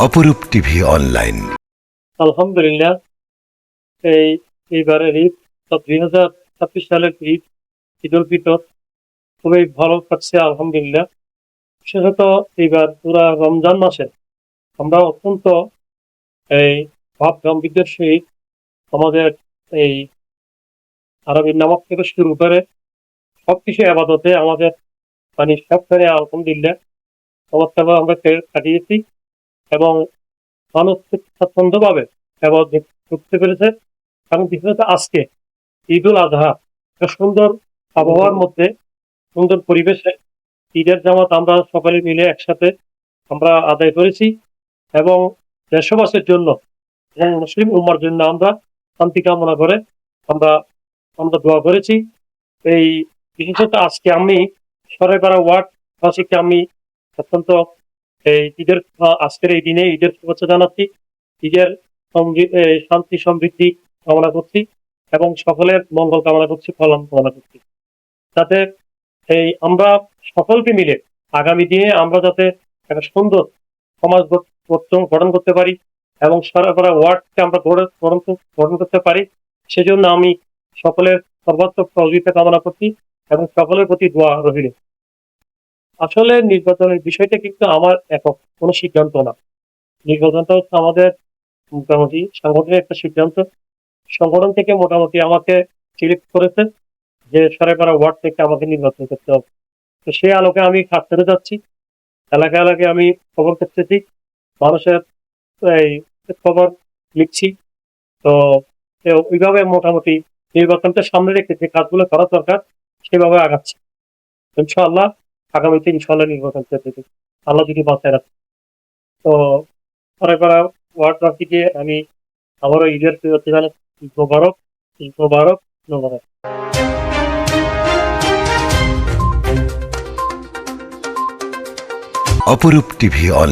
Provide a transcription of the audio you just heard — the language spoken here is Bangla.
অপরূপ টিভি অনলাইন। আলহামদুলিল্লাহ, এইবারের ঈদ 2026 সালের ঈদ, ঈদ উল ফিতর খুবই ভালো কাটছে আলহামদুলিল্লাহ। বিশেষত এইবার পুরা রমজান মাসে আমরা অত্যন্ত এই ভাব গাম্ভীর্যের সহিত আমাদের এই আরবি নামাজ থেকে শুরু করে সবকিছু আবাদতে আমাদের সবখানে আলহামদুলিল্লাহ চমৎকারভাবে আমরা কাটিয়েছি এবং মানুষ খুব স্বাচ্ছন্দ্যভাবে আবাদত করতে পেরেছে। এবং বিশেষত আজকে ঈদ উল আজহা একটা সুন্দর আবহাওয়ার মধ্যে, সুন্দর পরিবেশে ঈদের জামাত আমরা সকলে মিলে একসাথে আমরা আদায় করেছি এবং দেশবাসীর জন্য এবং মুসলিম উম্মার জন্য আমরা শান্তি কামনা করে আমরা আমরা দোয়া করেছি। এই বিশেষত আজকে আমি সরাইপাড়া ওয়ার্ড বাসীকে আমি অত্যন্ত এই ঈদের আজকের এই দিনে ঈদের শুভেচ্ছা জানাচ্ছি। ঈদের শান্তি সমৃদ্ধি কামনা করছি এবং সকলের মঙ্গল কামনা করছি, কল্যাণ কামনা করছি, যাতে এই আমরা সকলকে মিলে আগামী দিনে আমরা যাতে একটা সুন্দর সমাজ গঠন করতে পারি এবং সারা ওয়ার্ডকে আমরা গঠন করতে পারি। সেজন্য আমি সকলের সর্বাত্মক সহযোগিতা কামনা করছি এবং সকলের প্রতি দোয়া রহিল। আসলে নির্বাচনের বিষয়টা কিন্তু আমার একক কোনো সিদ্ধান্ত না। নির্বাচনটা হচ্ছে আমাদের মোটামুটি সাংগঠনিক একটা সিদ্ধান্ত। সংগঠন থেকে মোটামুটি আমাকে সিলেক্ট করেছে যে সরাইপাড়া ওয়ার্ড থেকে আমাকে নির্বাচন করতে হবে। তো সেই আলোকে আমি কাজ করে যাচ্ছি, এলাকা এলাকায় আমি খবর করতেছি, মানুষের এই খবর লিখছি। তো ওইভাবে মোটামুটি নির্বাচনটা সামনে রেখে যে কাজগুলো করা দরকার সেভাবে আগাচ্ছি। ইনশাআল্লাহ আগামীতে ইনশাআল্লাহ নির্বাচন করতে দেবে, আল্লাহ যদি বাঁচায় রাখে। তো সরাইপাড়া ওয়ার্ডবাসীকে আমি আবারও ঈদের শুভেচ্ছা জানাচ্ছি। ঈদ মোবারক, ঈদ মোবারক, মোবারক। অপরূপ টিভি অনলাইন।